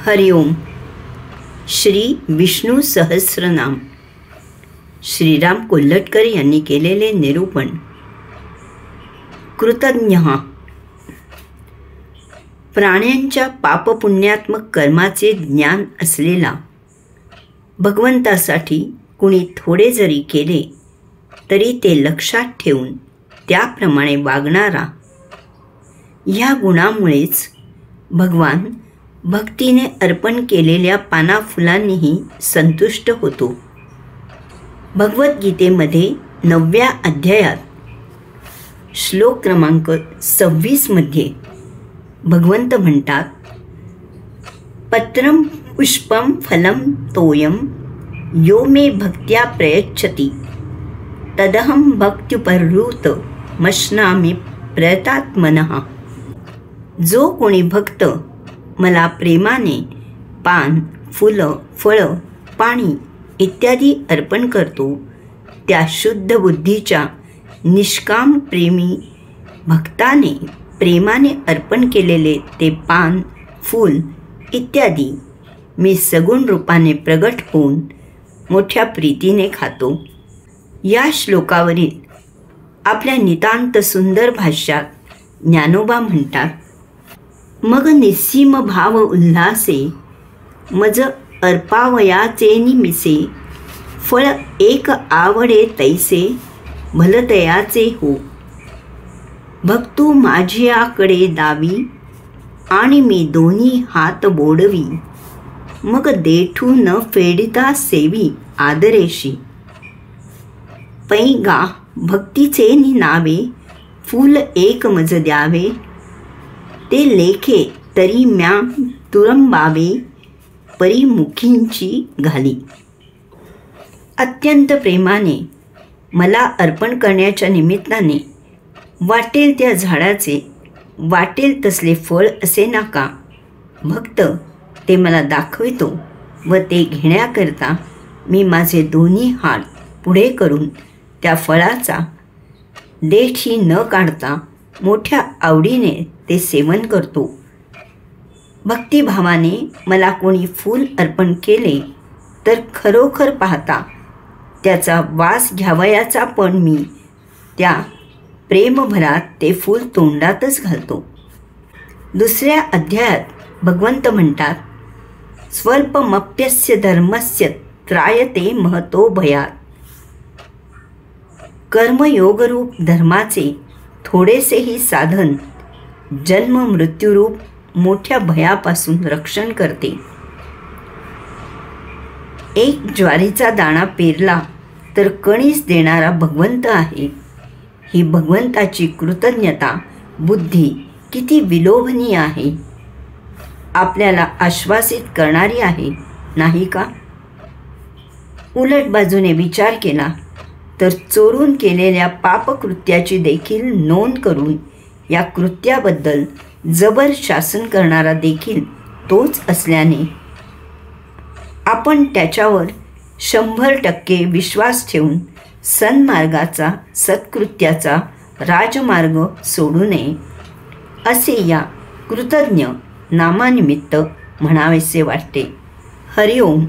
हरिओम. श्री विष्णू सहस्रनाम. श्रीराम कोल्हटकर यांनी केलेले निरूपण. कृतज्ञ. प्राण्यांच्या पापपुण्यात्मक कर्माचे ज्ञान असलेला, भगवंतासाठी कुणी थोडे जरी केले तरी ते लक्षात ठेवून त्याप्रमाणे वागणारा, ह्या गुणामुळेच भगवान भक्तीने अर्पण केलेल्या पानाफुलांनीही संतुष्ट होतो. भगवद्गीतेमध्ये 9व्या अध्यायात श्लोक क्रमांक 26 मध्ये भगवंत म्हणतात, पत्रम पुष्पम फलम तोयम यो मे भक्त्या प्रयच्छति तदहम भक्त्युपहृत मश्नामि प्रयतात्मनः. जो कोणी भक्त मला प्रेमाने पान, फुलं, फळं, पाणी इत्यादी अर्पण करतो, त्या शुद्ध बुद्धीच्या निष्काम प्रेमी भक्ताने प्रेमाने अर्पण केलेले ते पान, फूल इत्यादी मी सगुण रूपाने प्रगट होऊन मोठ्या प्रीतीने खातो. या श्लोकावरील आपल्या नितांत सुंदर भाष्यात ज्ञानोबा म्हणतात, मग निस्सीम भाव उल्हासे मज अर्पावयाचे निमिसे फळ एक आवडे तैसे भलतयाचे हो. भक्तू माझ्याकडे दावी आणि मी दोन्ही हात बोडवी मग देठू न फेडिता सेवी आदरेशी. पैगा भक्तीचे नावे फूल एक मज द्यावे ते लेखे तरी म्या तुरंबावे परिमुखींची घाली. अत्यंत प्रेमाने मला अर्पण करण्याच्या निमित्ताने वाटेल त्या झाडाचे वाटेल तसले फळ असे नाका. भक्त ते मला दाखवितो व ते घेण्याकरता मी माझे दोन्ही हात पुढे करून त्या फळाचा देठी न काढता मोठ्या आवडीने ते सेवन करतो. भक्तिभावाने मला कोणी फूल अर्पण केले तर खरोखर पाहता त्याचा वास घ्यावयाचा, पण मी त्या प्रेमभरात ते फूल तोंडातच घालतो. 2व्या अध्यायात भगवंत म्हणतात, स्वल्पमप्यस्य धर्मस्य त्रायते महतो भयात. कर्मयोगरूप धर्माचे थोडेसेही साधन जन्म मृत्यूरूप मोठ्या भयापासून रक्षण करते. एक ज्वारीचा दाणा पेरला तर कणीस देणारा भगवंत आहे. ही भगवंताची कृतज्ञता बुद्धी किती विलोभनीय आहे, आपल्याला आश्वासित करणारी आहे नाही का? उलट बाजूने विचार केला तर चोरून केलेल्या पापकृत्याची देखील नोंद करून या कृत्याबद्दल जबर शासन करणारा देखील तोच असल्याने आपण त्याच्यावर 100% विश्वास ठेवून सन्मार्गाचा सत्कृत्याचा राजमार्ग सोडू नये असे या कृतज्ञ नामानिमित्त म्हणावेसे वाटते. हरिओम.